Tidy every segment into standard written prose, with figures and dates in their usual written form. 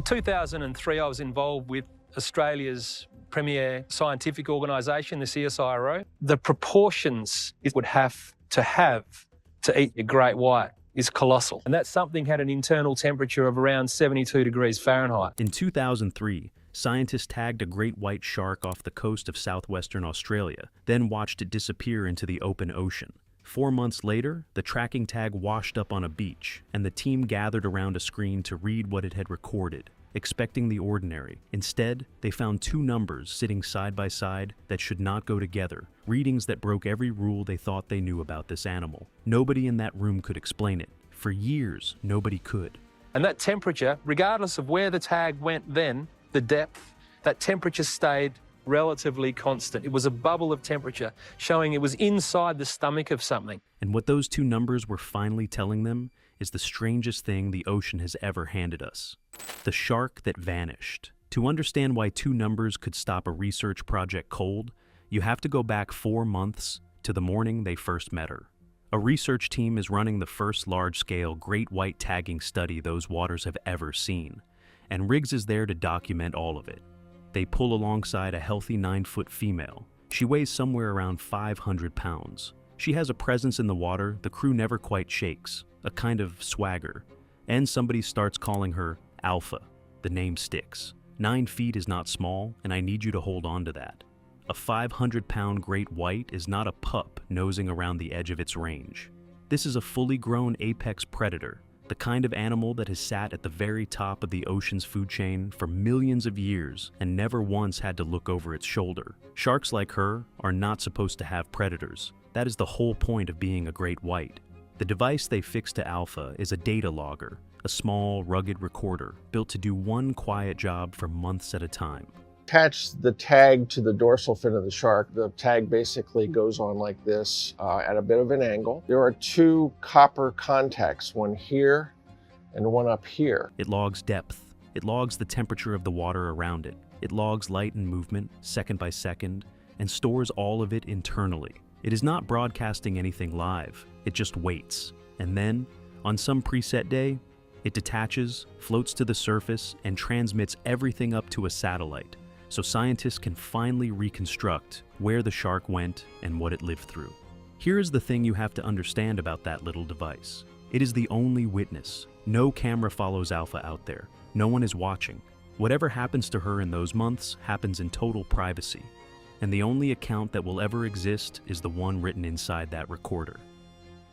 In 2003, I was involved with Australia's premier scientific organisation, the CSIRO. The proportions it would have to eat a great white is colossal. And that something had an internal temperature of around 72 degrees Fahrenheit. In 2003, scientists tagged a great white shark off the coast of southwestern Australia, then watched it disappear into the open ocean. 4 months later, the tracking tag washed up on a beach, and the team gathered around a screen to read what it had recorded, expecting the ordinary. Instead, they found two numbers sitting side by side that should not go together, readings that broke every rule they thought they knew about this animal. Nobody in that room could explain it. For years, nobody could. And that temperature, regardless of where the tag went then, the depth, that temperature stayed relatively constant. It was a bubble of temperature, showing it was inside the stomach of something. And what those two numbers were finally telling them is the strangest thing the ocean has ever handed us. The shark that vanished. To understand why two numbers could stop a research project cold, you have to go back 4 months to the morning they first met her. A research team is running the first large-scale great white tagging study those waters have ever seen, and Riggs is there to document all of it. They pull alongside a healthy 9-foot female. She weighs somewhere around 500 pounds. She has a presence in the water the crew never quite shakes, a kind of swagger. And somebody starts calling her Alpha. The name sticks. 9 feet is not small, and I need you to hold on to that. A 500-pound great white is not a pup nosing around the edge of its range. This is a fully grown apex predator, the kind of animal that has sat at the very top of the ocean's food chain for millions of years and never once had to look over its shoulder. Sharks like her are not supposed to have predators. That is the whole point of being a great white. The device they fixed to Alpha is a data logger, a small, rugged recorder built to do one quiet job for months at a time. Attach the tag to the dorsal fin of the shark. The tag basically goes on like this at a bit of an angle. There are 2 copper contacts, one here and one up here. It logs depth. It logs the temperature of the water around it. It logs light and movement, second by second, and stores all of it internally. It is not broadcasting anything live. It just waits. And then, on some preset day, it detaches, floats to the surface, and transmits everything up to a satellite, so scientists can finally reconstruct where the shark went and what it lived through. Here is the thing you have to understand about that little device. It is the only witness. No camera follows Alpha out there. No one is watching. Whatever happens to her in those months happens in total privacy, and the only account that will ever exist is the one written inside that recorder.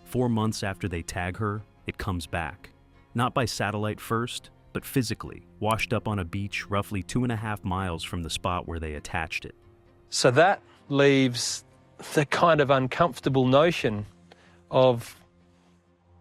4 months after they tag her, it comes back. Not by satellite first, but physically, washed up on a beach roughly 2.5 miles from the spot where they attached it. So that leaves the kind of uncomfortable notion of,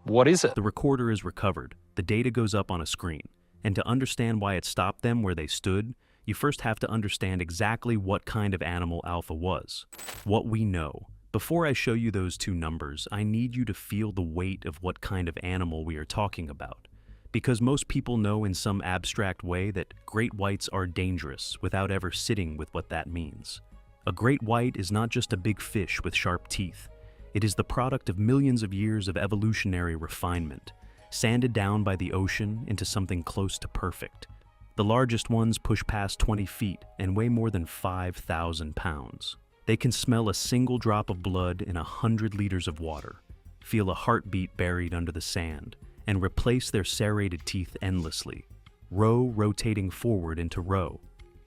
what is it? The recorder is recovered. The data goes up on a screen. And to understand why it stopped them where they stood, you first have to understand exactly what kind of animal Alpha was. What we know. Before I show you those 2 numbers, I need you to feel the weight of what kind of animal we are talking about. Because most people know in some abstract way that great whites are dangerous without ever sitting with what that means. A great white is not just a big fish with sharp teeth. It is the product of millions of years of evolutionary refinement, sanded down by the ocean into something close to perfect. The largest ones push past 20 feet and weigh more than 5,000 pounds. They can smell a single drop of blood in 100 liters of water, feel a heartbeat buried under the sand, and replace their serrated teeth endlessly, row rotating forward into row.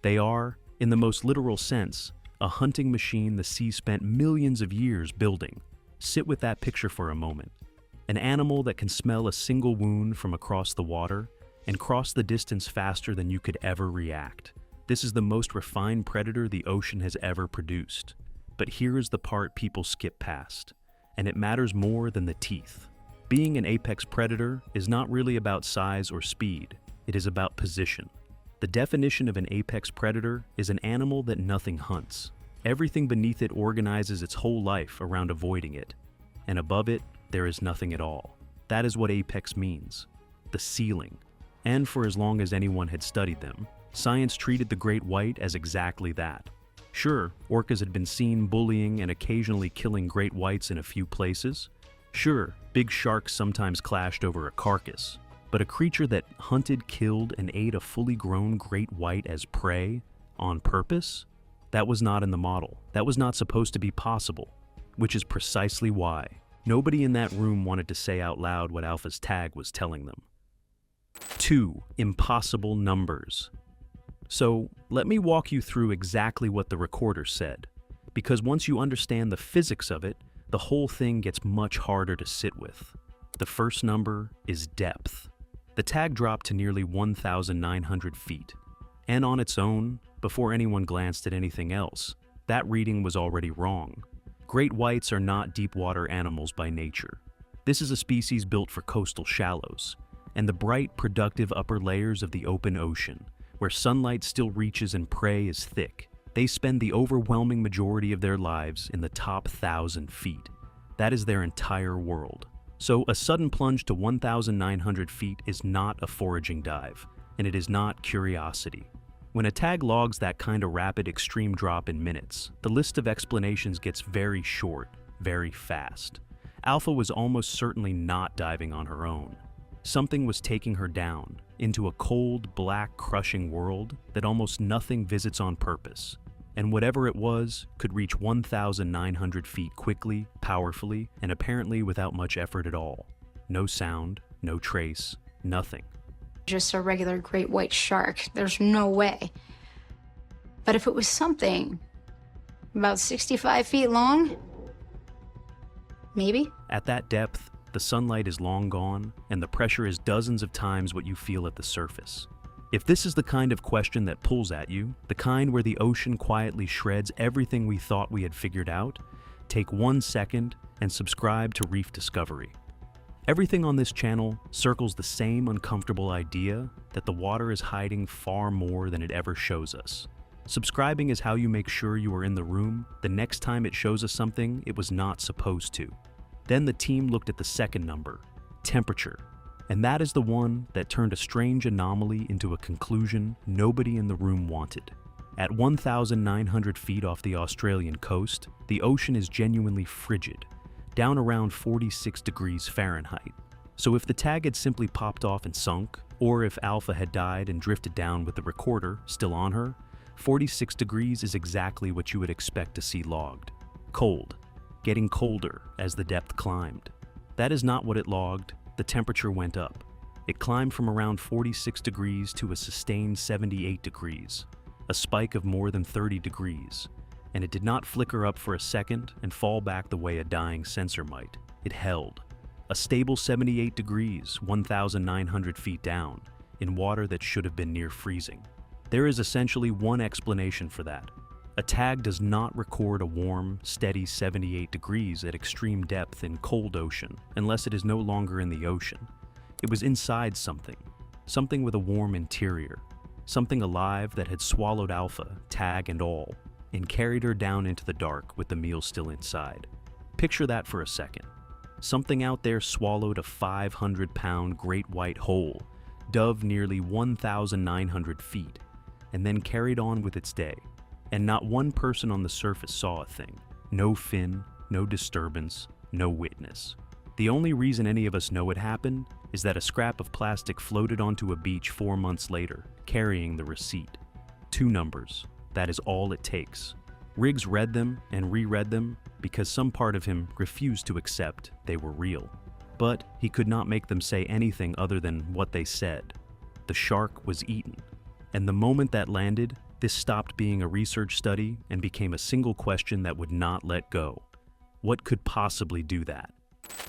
They are, in the most literal sense, a hunting machine the sea spent millions of years building. Sit with that picture for a moment. An animal that can smell a single wound from across the water and cross the distance faster than you could ever react. This is the most refined predator the ocean has ever produced. But here is the part people skip past, and it matters more than the teeth. Being an apex predator is not really about size or speed, it is about position. The definition of an apex predator is an animal that nothing hunts. Everything beneath it organizes its whole life around avoiding it, and above it, there is nothing at all. That is what apex means, the ceiling. And for as long as anyone had studied them, science treated the great white as exactly that. Sure, orcas had been seen bullying and occasionally killing great whites in a few places. Sure, big sharks sometimes clashed over a carcass. But a creature that hunted, killed, and ate a fully grown great white as prey on purpose? That was not in the model. That was not supposed to be possible, which is precisely why nobody in that room wanted to say out loud what Alpha's tag was telling them. 2 impossible numbers. So let me walk you through exactly what the recorder said, because once you understand the physics of it, the whole thing gets much harder to sit with. The first number is depth. The tag dropped to nearly 1,900 feet, and on its own, before anyone glanced at anything else, that reading was already wrong. Great whites are not deep-water animals by nature. This is a species built for coastal shallows, and the bright, productive upper layers of the open ocean, where sunlight still reaches and prey is thick. They spend the overwhelming majority of their lives in the top 1,000 feet. That is their entire world. So a sudden plunge to 1,900 feet is not a foraging dive, and it is not curiosity. When a tag logs that kind of rapid extreme drop in minutes, the list of explanations gets very short, very fast. Alpha was almost certainly not diving on her own. Something was taking her down into a cold, black, crushing world that almost nothing visits on purpose. And whatever it was could reach 1,900 feet quickly, powerfully, and apparently without much effort at all. No sound, no trace, nothing. Just a regular great white shark. There's no way. But if it was something about 65 feet long, maybe? At that depth, the sunlight is long gone, and the pressure is dozens of times what you feel at the surface. If this is the kind of question that pulls at you, the kind where the ocean quietly shreds everything we thought we had figured out, take 1 second and subscribe to Reef Discovery. Everything on this channel circles the same uncomfortable idea that the water is hiding far more than it ever shows us. Subscribing is how you make sure you are in the room the next time it shows us something it was not supposed to. Then the team looked at the second number, temperature. And that is the one that turned a strange anomaly into a conclusion nobody in the room wanted. At 1,900 feet off the Australian coast, the ocean is genuinely frigid, down around 46 degrees Fahrenheit. So if the tag had simply popped off and sunk, or if Alpha had died and drifted down with the recorder still on her, 46 degrees is exactly what you would expect to see logged. Cold, getting colder as the depth climbed. That is not what it logged. The temperature went up. It climbed from around 46 degrees to a sustained 78 degrees, a spike of more than 30 degrees, and it did not flicker up for a second and fall back the way a dying sensor might. It held. A stable 78 degrees, 1,900 feet down, in water that should have been near freezing. There is essentially one explanation for that. A tag does not record a warm, steady 78 degrees at extreme depth in cold ocean unless it is no longer in the ocean. It was inside something with a warm interior, something alive that had swallowed Alpha, tag and all, and carried her down into the dark with the meal still inside. Picture that for a second. Something out there swallowed a 500-pound great white whole, dove nearly 1,900 feet, and then carried on with its day. And not one person on the surface saw a thing. No fin, no disturbance, no witness. The only reason any of us know it happened is that a scrap of plastic floated onto a beach 4 months later, carrying the receipt. 2 numbers. That is all it takes. Riggs read them and reread them because some part of him refused to accept they were real. But he could not make them say anything other than what they said. The shark was eaten. And the moment that landed, this stopped being a research study and became a single question that would not let go. What could possibly do that?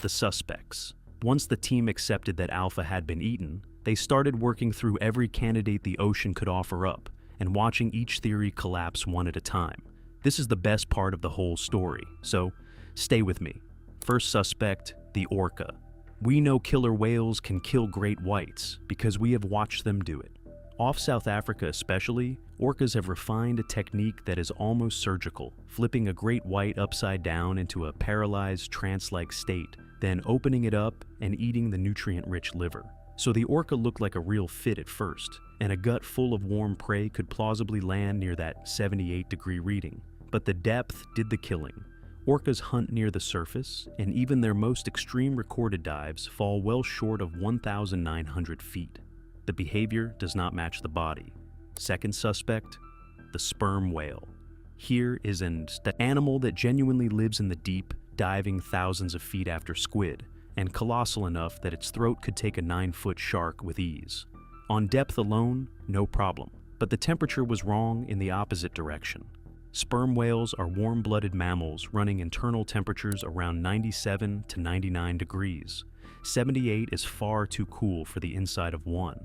The suspects. Once the team accepted that Alpha had been eaten, they started working through every candidate the ocean could offer up and watching each theory collapse one at a time. This is the best part of the whole story, so stay with me. First suspect, the orca. We know killer whales can kill great whites because we have watched them do it. Off South Africa especially, orcas have refined a technique that is almost surgical, flipping a great white upside down into a paralyzed trance-like state, then opening it up and eating the nutrient-rich liver. So the orca looked like a real fit at first, and a gut full of warm prey could plausibly land near that 78-degree reading. But the depth did the killing. Orcas hunt near the surface, and even their most extreme recorded dives fall well short of 1,900 feet. The behavior does not match the body. Second suspect, the sperm whale. Here is an animal that genuinely lives in the deep, diving thousands of feet after squid, and colossal enough that its throat could take a 9-foot shark with ease. On depth alone, no problem, but the temperature was wrong in the opposite direction. Sperm whales are warm-blooded mammals running internal temperatures around 97 to 99 degrees. 78 is far too cool for the inside of one.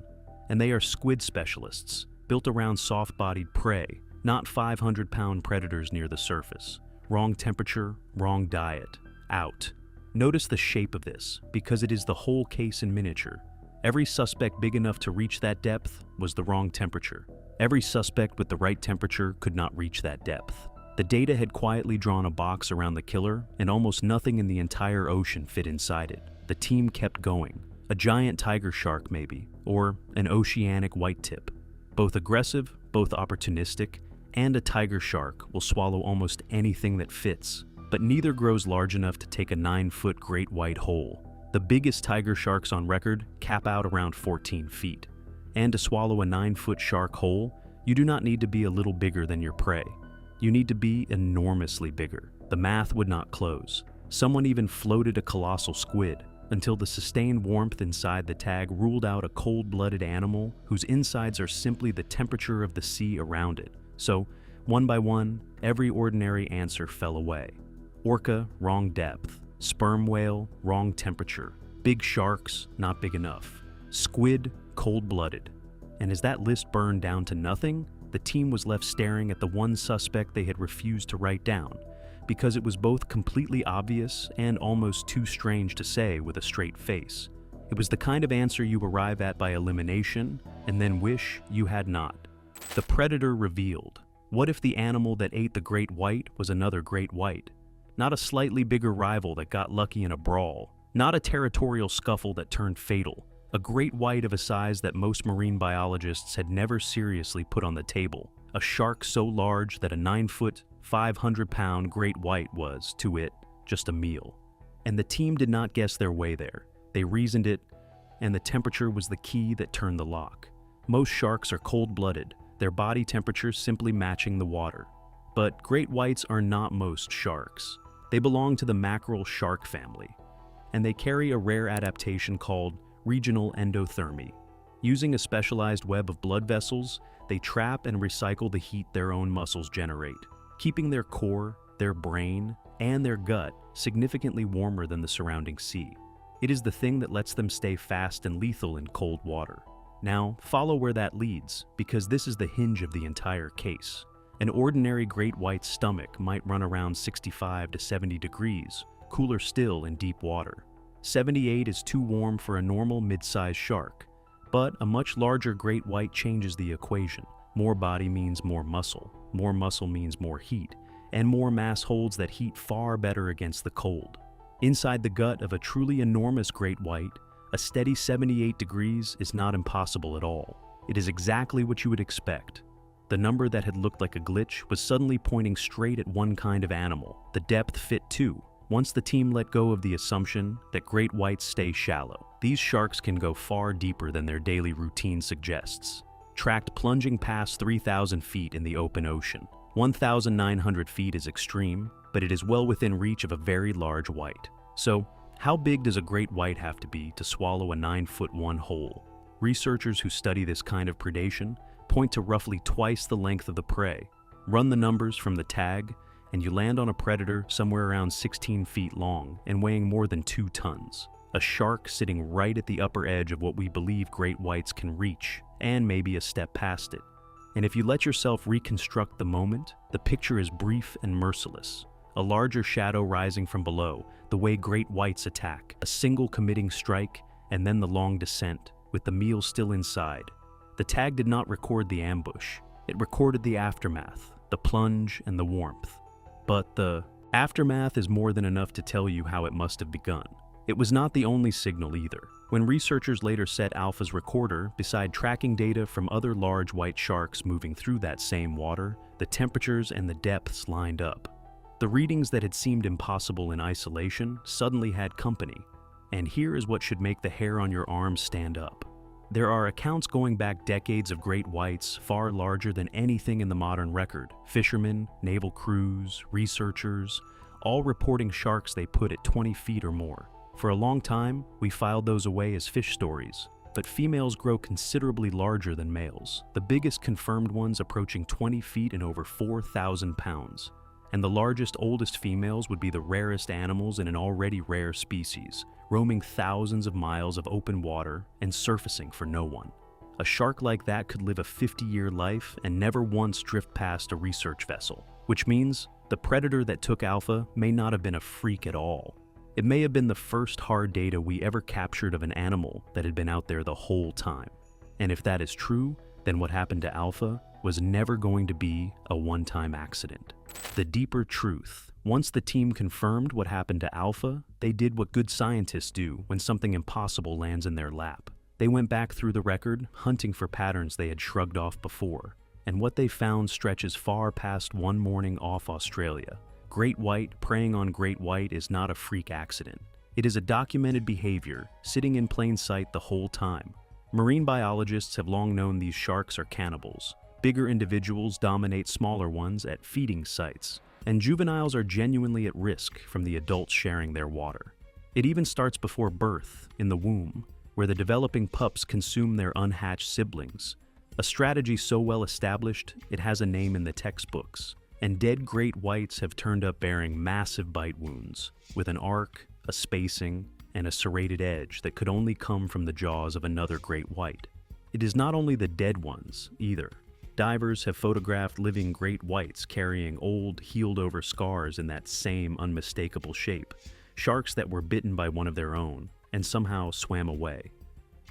And they are squid specialists, built around soft-bodied prey, not 500-pound predators near the surface. Wrong temperature, wrong diet. Out. Notice the shape of this, because it is the whole case in miniature. Every suspect big enough to reach that depth was the wrong temperature. Every suspect with the right temperature could not reach that depth. The data had quietly drawn a box around the killer, and almost nothing in the entire ocean fit inside it. The team kept going. A giant tiger shark maybe, or an oceanic white-tip. Both aggressive, both opportunistic, and a tiger shark will swallow almost anything that fits, but neither grows large enough to take a 9-foot great white whole. The biggest tiger sharks on record cap out around 14 feet. And to swallow a 9-foot shark whole, you do not need to be a little bigger than your prey. You need to be enormously bigger. The math would not close. Someone even floated a colossal squid, until the sustained warmth inside the tag ruled out a cold-blooded animal whose insides are simply the temperature of the sea around it. So, one by one, every ordinary answer fell away. Orca, wrong depth. Sperm whale, wrong temperature. Big sharks, not big enough. Squid, cold-blooded. And as that list burned down to nothing, the team was left staring at the one suspect they had refused to write down, because it was both completely obvious and almost too strange to say with a straight face. It was the kind of answer you arrive at by elimination and then wish you had not. The predator revealed. What if the animal that ate the great white was another great white? Not a slightly bigger rival that got lucky in a brawl. Not a territorial scuffle that turned fatal. A great white of a size that most marine biologists had never seriously put on the table. A shark so large that a 9-foot, 500-pound great white was, to it, just a meal. And the team did not guess their way there. They reasoned it, and the temperature was the key that turned the lock. Most sharks are cold-blooded, their body temperature simply matching the water. But great whites are not most sharks. They belong to the mackerel shark family, and they carry a rare adaptation called regional endothermy. Using a specialized web of blood vessels, they trap and recycle the heat their own muscles generate, keeping their core, their brain, and their gut significantly warmer than the surrounding sea. It is the thing that lets them stay fast and lethal in cold water. Now, follow where that leads, because this is the hinge of the entire case. An ordinary great white's stomach might run around 65 to 70 degrees, cooler still in deep water. 78 is too warm for a normal mid-sized shark, but a much larger great white changes the equation. More body means more muscle means more heat, and more mass holds that heat far better against the cold. Inside the gut of a truly enormous great white, a steady 78 degrees is not impossible at all. It is exactly what you would expect. The number that had looked like a glitch was suddenly pointing straight at one kind of animal. The depth fit too. Once the team let go of the assumption that great whites stay shallow, these sharks can go far deeper than their daily routine suggests. Tracked plunging past 3,000 feet in the open ocean. 1,900 feet is extreme, but it is well within reach of a very large white. So, how big does a great white have to be to swallow a 9-foot one whole? Researchers who study this kind of predation point to roughly twice the length of the prey. Run the numbers from the tag, and you land on a predator somewhere around 16 feet long and weighing more than 2 tons. A shark sitting right at the upper edge of what we believe great whites can reach, and maybe a step past it. And if you let yourself reconstruct the moment, the picture is brief and merciless. A larger shadow rising from below, the way great whites attack, a single committing strike, and then the long descent, with the meal still inside. The tag did not record the ambush. It recorded the aftermath, the plunge and the warmth. But the aftermath is more than enough to tell you how it must have begun. It was not the only signal either. When researchers later set Alpha's recorder beside tracking data from other large white sharks moving through that same water, the temperatures and the depths lined up. The readings that had seemed impossible in isolation suddenly had company, and here is what should make the hair on your arms stand up. There are accounts going back decades of great whites far larger than anything in the modern record. Fishermen, naval crews, researchers, all reporting sharks they put at 20 feet or more. For a long time, we filed those away as fish stories, but females grow considerably larger than males, the biggest confirmed ones approaching 20 feet and over 4,000 pounds. And the largest, oldest females would be the rarest animals in an already rare species, roaming thousands of miles of open water and surfacing for no one. A shark like that could live a 50-year life and never once drift past a research vessel, which means the predator that took Alpha may not have been a freak at all. It may have been the first hard data we ever captured of an animal that had been out there the whole time. And if that is true, then what happened to Alpha was never going to be a one-time accident. The deeper truth. Once the team confirmed what happened to Alpha, they did what good scientists do when something impossible lands in their lap. They went back through the record, hunting for patterns they had shrugged off before. And what they found stretches far past one morning off Australia. Great white preying on great white is not a freak accident. It is a documented behavior, sitting in plain sight the whole time. Marine biologists have long known these sharks are cannibals. Bigger individuals dominate smaller ones at feeding sites, and juveniles are genuinely at risk from the adults sharing their water. It even starts before birth, in the womb, where the developing pups consume their unhatched siblings. A strategy so well established, it has a name in the textbooks. And dead great whites have turned up bearing massive bite wounds, with an arc, a spacing, and a serrated edge that could only come from the jaws of another great white. It is not only the dead ones, either. Divers have photographed living great whites carrying old, healed-over scars in that same unmistakable shape, sharks that were bitten by one of their own, and somehow swam away.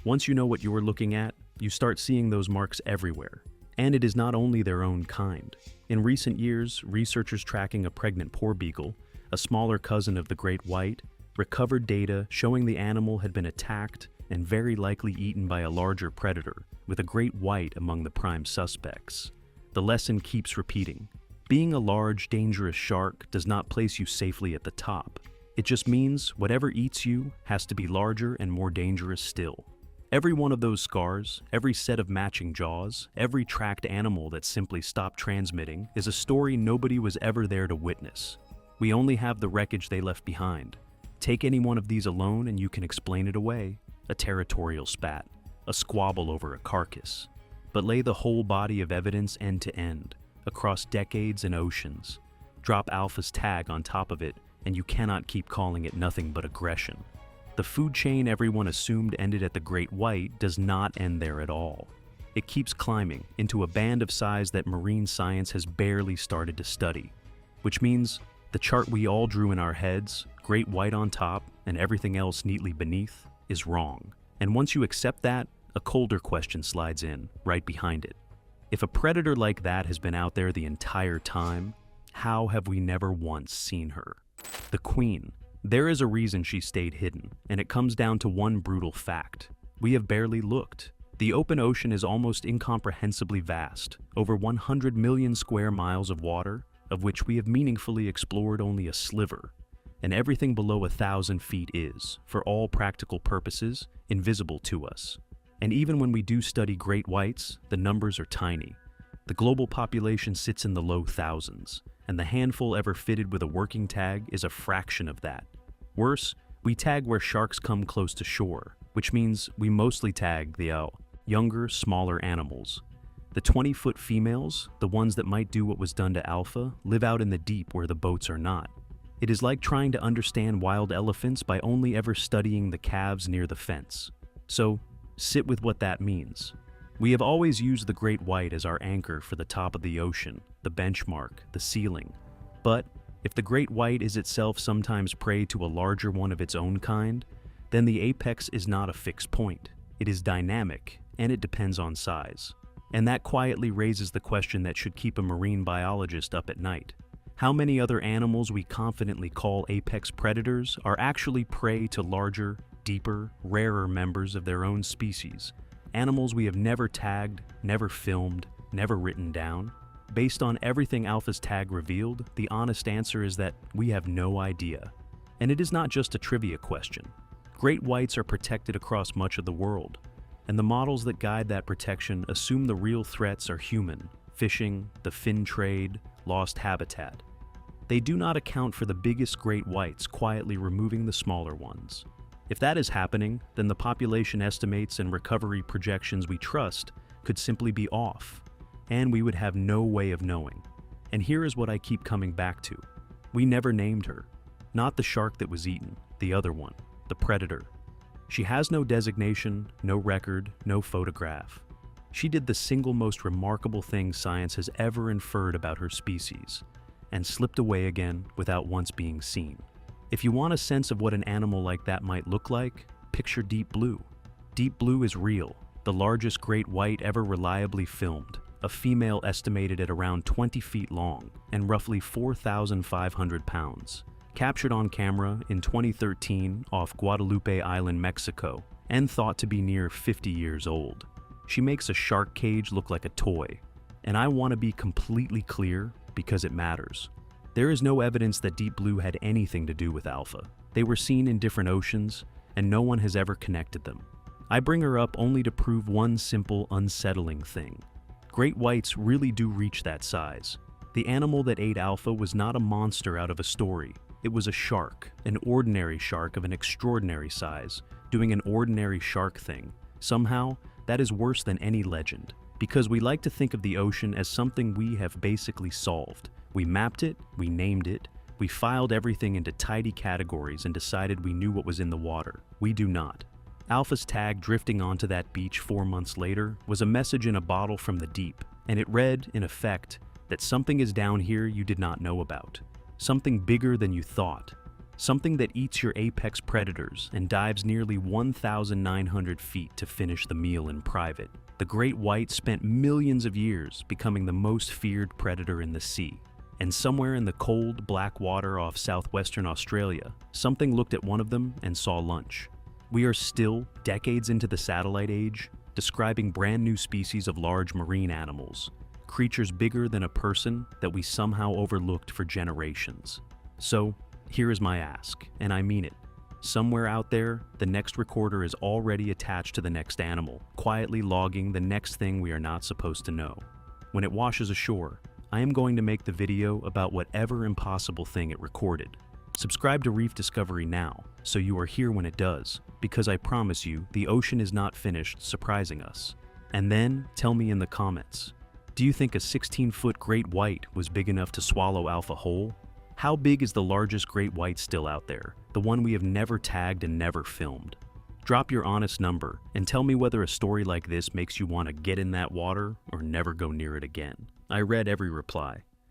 Once you know what you're looking at, you start seeing those marks everywhere. And it is not only their own kind. In recent years, researchers tracking a pregnant porbeagle, a smaller cousin of the great white, recovered data showing the animal had been attacked and very likely eaten by a larger predator, with a great white among the prime suspects. The lesson keeps repeating. Being a large, dangerous shark does not place you safely at the top. It just means whatever eats you has to be larger and more dangerous still. Every one of those scars, every set of matching jaws, every tracked animal that simply stopped transmitting is a story nobody was ever there to witness. We only have the wreckage they left behind. Take any one of these alone and you can explain it away. A territorial spat, a squabble over a carcass. But lay the whole body of evidence end to end, across decades and oceans. Drop Alpha's tag on top of it, and you cannot keep calling it nothing but aggression. The food chain everyone assumed ended at the great white does not end there at all. It keeps climbing into a band of size that marine science has barely started to study, which means the chart we all drew in our heads, great white on top and everything else neatly beneath, is wrong. And once you accept that, a colder question slides in, right behind it. If a predator like that has been out there the entire time, how have we never once seen her? The queen. There is a reason she stayed hidden, and it comes down to one brutal fact. We have barely looked. The open ocean is almost incomprehensibly vast, over 100 million square miles of water, of which we have meaningfully explored only a sliver. And everything below 1,000 feet is, for all practical purposes, invisible to us. And even when we do study great whites, the numbers are tiny. The global population sits in the low thousands, and the handful ever fitted with a working tag is a fraction of that. Worse, we tag where sharks come close to shore, which means we mostly tag the younger, smaller animals. The 20-foot females, the ones that might do what was done to Alpha, live out in the deep where the boats are not. It is like trying to understand wild elephants by only ever studying the calves near the fence. So, sit with what that means. We have always used the great white as our anchor for the top of the ocean, the benchmark, the ceiling. But if the great white is itself sometimes prey to a larger one of its own kind, then the apex is not a fixed point. It is dynamic, and it depends on size. And that quietly raises the question that should keep a marine biologist up at night. How many other animals we confidently call apex predators are actually prey to larger, deeper, rarer members of their own species? Animals we have never tagged, never filmed, never written down. Based on everything Alpha's tag revealed, the honest answer is that we have no idea. And it is not just a trivia question. Great whites are protected across much of the world, and the models that guide that protection assume the real threats are human, fishing, the fin trade, lost habitat. They do not account for the biggest great whites quietly removing the smaller ones. If that is happening, then the population estimates and recovery projections we trust could simply be off, and we would have no way of knowing. And here is what I keep coming back to. We never named her. Not the shark that was eaten, the other one, the predator. She has no designation, no record, no photograph. She did the single most remarkable thing science has ever inferred about her species, and slipped away again without once being seen. If you want a sense of what an animal like that might look like, picture deep blue. Deep blue is real, the largest great white ever reliably filmed, a female estimated at around 20 feet long and roughly 4,500 pounds. Captured on camera in 2013 off Guadalupe Island, Mexico, and thought to be near 50 years old. She makes a shark cage look like a toy, and I want to be completely clear because it matters. There is no evidence that Deep Blue had anything to do with Alpha. They were seen in different oceans, and no one has ever connected them. I bring her up only to prove one simple, unsettling thing. Great whites really do reach that size. The animal that ate Alpha was not a monster out of a story. It was a shark, an ordinary shark of an extraordinary size, doing an ordinary shark thing. Somehow, that is worse than any legend, because we like to think of the ocean as something we have basically solved. We mapped it, we named it, we filed everything into tidy categories and decided we knew what was in the water. We do not. Alpha's tag drifting onto that beach 4 months later was a message in a bottle from the deep, and it read, in effect, that something is down here you did not know about. Something bigger than you thought. Something that eats your apex predators and dives nearly 1,900 feet to finish the meal in private. The great white spent millions of years becoming the most feared predator in the sea. And somewhere in the cold, black water off southwestern Australia, something looked at one of them and saw lunch. We are still, decades into the satellite age, describing brand new species of large marine animals, creatures bigger than a person that we somehow overlooked for generations. So, here is my ask, and I mean it. Somewhere out there, the next recorder is already attached to the next animal, quietly logging the next thing we are not supposed to know. When it washes ashore, I am going to make the video about whatever impossible thing it recorded. Subscribe to Reef Discovery now, so you are here when it does, because I promise you, the ocean is not finished surprising us. And then, tell me in the comments, do you think a 16-foot great white was big enough to swallow Alpha whole? How big is the largest great white still out there, the one we have never tagged and never filmed? Drop your honest number and tell me whether a story like this makes you want to get in that water or never go near it again. I read every reply.